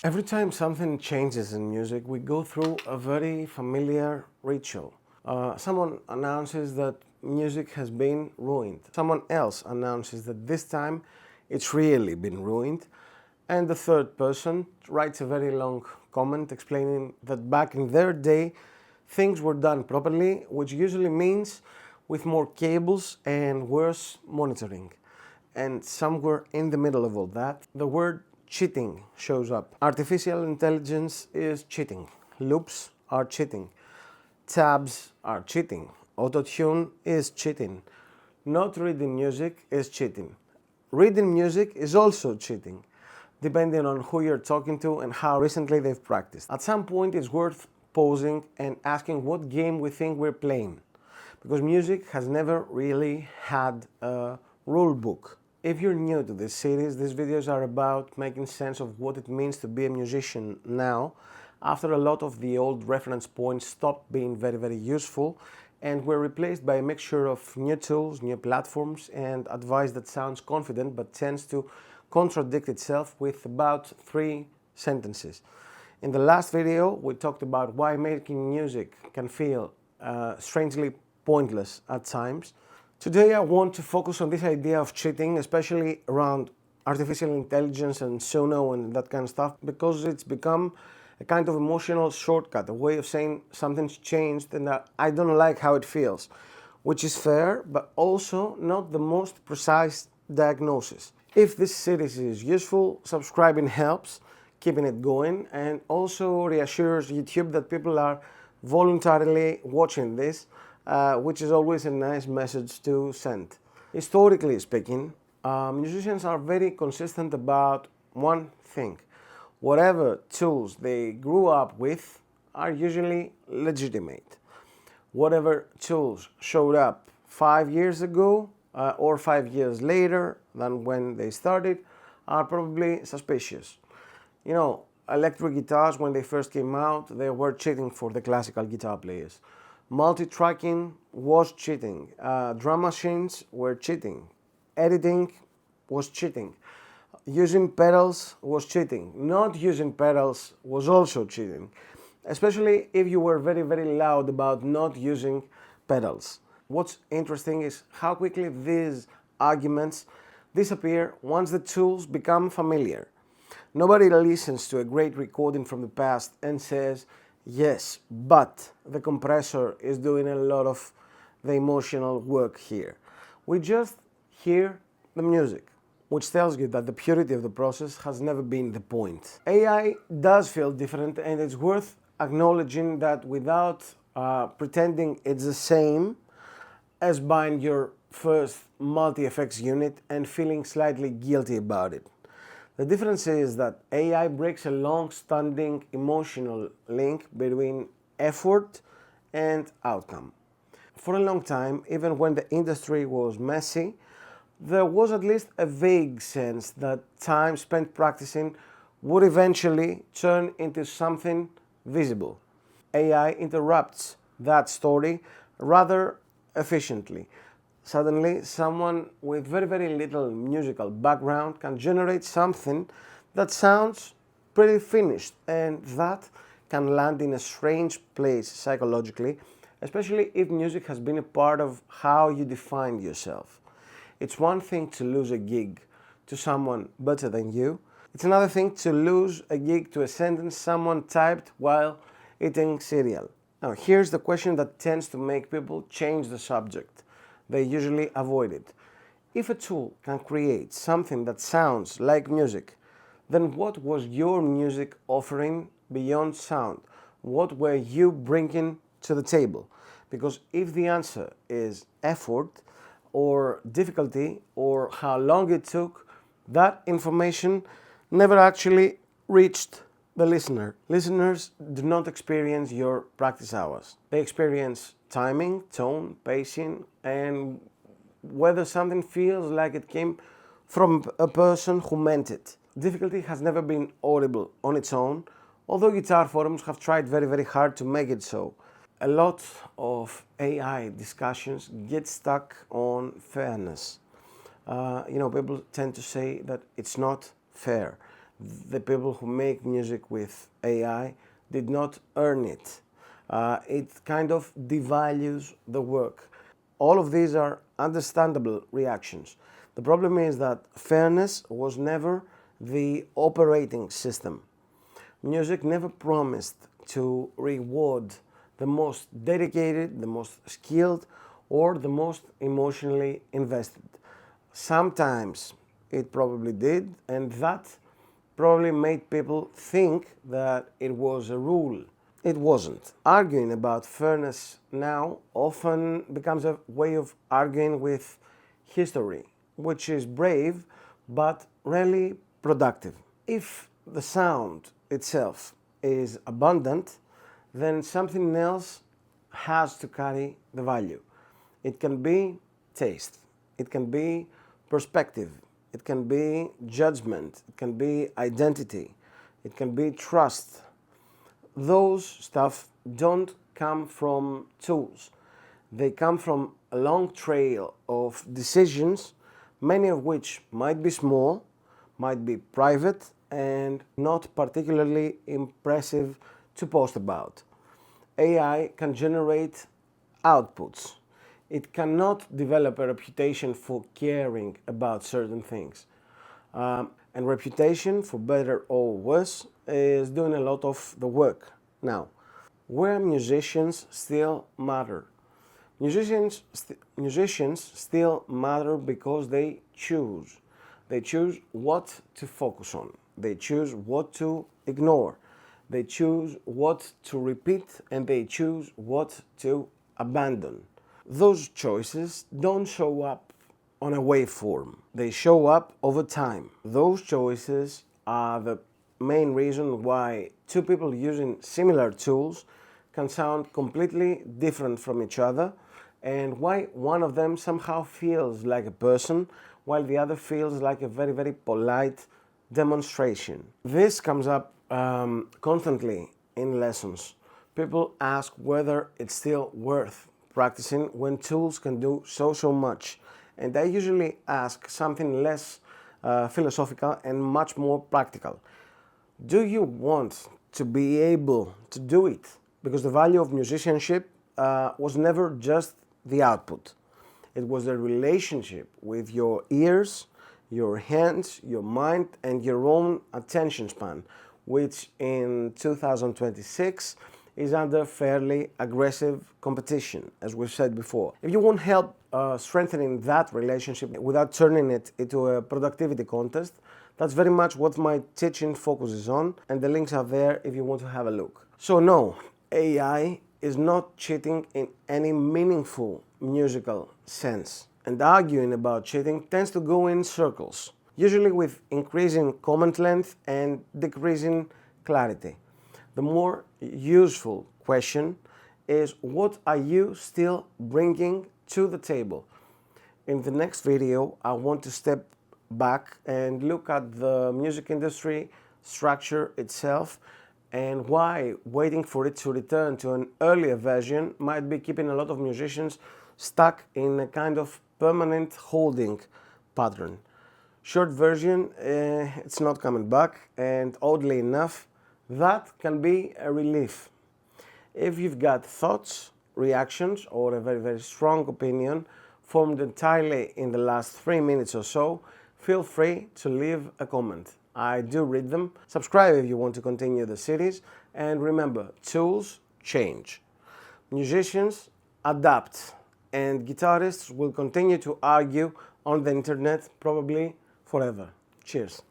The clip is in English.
Every time something changes in music, we go through a very familiar ritual. Someone announces that music has been ruined. Someone else announces that this time it's really been ruined. And the third person writes a very long comment explaining that back in their day, things were done properly, which usually means with more cables and worse monitoring. And somewhere in the middle of all that, the word cheating shows up. Artificial intelligence is cheating. Loops are cheating. Tabs are cheating. Autotune is cheating. Not reading music is cheating. Reading music is also cheating, depending on who you're talking to and how recently they've practiced. At some point, it's worth pausing and asking what game we think we're playing, because music has never really had a rule book. If you're new to this series, these videos are about making sense of what it means to be a musician now, after a lot of the old reference points stopped being very useful and were replaced by a mixture of new tools, new platforms, and advice that sounds confident but tends to contradict itself with about 3 sentences. In the last video, we talked about why making music can feel strangely pointless at times. Today I want to focus on this idea of cheating, especially around artificial intelligence and Sono and that kind of stuff, because it's become a kind of emotional shortcut, a way of saying something's changed and that I don't like how it feels, which is fair, but also not the most precise diagnosis. If this series is useful, subscribing helps, keeping it going, and also reassures YouTube that people are voluntarily watching this, which is always a nice message to send. Historically speaking, musicians are very consistent about one thing. Whatever tools they grew up with are usually legitimate. Whatever tools showed up 5 years ago or 5 years later than when they started are probably suspicious. You know, electric guitars, when they first came out, they were cheating for the classical guitar players. Multi-tracking was cheating. Drum machines were cheating. Editing was cheating. Using pedals was cheating. Not using pedals was also cheating, especially if you were very loud about not using pedals. What's interesting is how quickly these arguments disappear once the tools become familiar. Nobody listens to a great recording from the past and says, yes, but the compressor is doing a lot of the emotional work here. We just hear the music, which tells you that the purity of the process has never been the point. AI does feel different, and it's worth acknowledging that without pretending it's the same as buying your first multi-effects unit and feeling slightly guilty about it. The difference is that AI breaks a long-standing emotional link between effort and outcome. For a long time, even when the industry was messy, there was at least a vague sense that time spent practicing would eventually turn into something visible. AI interrupts that story rather efficiently. Suddenly, someone with very little musical background can generate something that sounds pretty finished, and that can land in a strange place psychologically, especially if music has been a part of how you define yourself. It's one thing to lose a gig to someone better than you. It's another thing to lose a gig to a sentence someone typed while eating cereal. Now, here's the question that tends to make people change the subject. They usually avoid it. If a tool can create something that sounds like music, then what was your music offering beyond sound? What were you bringing to the table? Because if the answer is effort, or difficulty, or how long it took, that information never actually reached the listener. Listeners do not experience your practice hours. They experience timing, tone, pacing, and whether something feels like it came from a person who meant it. Difficulty has never been audible on its own, although guitar forums have tried very hard to make it so. A lot of AI discussions get stuck on fairness. People tend to say that it's not fair, the people who make music with AI did not earn it. It kind of devalues the work. All of these are understandable reactions. The problem is that fairness was never the operating system. Music never promised to reward the most dedicated, the most skilled, or the most emotionally invested. Sometimes it probably did, and that probably made people think that it was a rule. It wasn't. Arguing about fairness now often becomes a way of arguing with history, which is brave but rarely productive. If the sound itself is abundant, then something else has to carry the value. It can be taste, it can be perspective, it can be judgment, it can be identity, it can be trust. Those stuff don't come from tools. They come from a long trail of decisions, many of which might be small, might be private, and not particularly impressive to post about. AI can generate outputs. It cannot develop a reputation for caring about certain things. And reputation, for better or worse, is doing a lot of the work. Now, where musicians still matter. Musicians still matter because they choose. They choose what to focus on. They choose what to ignore. They choose what to repeat, and they choose what to abandon. Those choices don't show up on a waveform. They show up over time. Those choices are the main reason why two people using similar tools can sound completely different from each other, and why one of them somehow feels like a person while the other feels like a very, very polite demonstration. This comes up constantly in lessons. People ask whether it's still worth practicing when tools can do so much. And I usually ask something less philosophical and much more practical. Do you want to be able to do it? Because the value of musicianship was never just the output. It was a relationship with your ears, your hands, your mind, and your own attention span, which in 2026 is under fairly aggressive competition, as we've said before. If you want help strengthening that relationship without turning it into a productivity contest, that's very much what my teaching focuses on, and the links are there if you want to have a look. So no, AI is not cheating in any meaningful musical sense. And arguing about cheating tends to go in circles, usually with increasing comment length and decreasing clarity. The more useful question is, what are you still bringing to the table? In the next video, I want to step back and look at the music industry structure itself and why waiting for it to return to an earlier version might be keeping a lot of musicians stuck in a kind of permanent holding pattern. Short version, it's not coming back, and oddly enough, that can be a relief. If you've got thoughts, reactions, or a very, very strong opinion formed entirely in the last 3 minutes or so, feel free to leave a comment. I do read them. Subscribe if you want to continue the series, and remember, tools change. Musicians adapt, and guitarists will continue to argue on the internet probably forever. Cheers.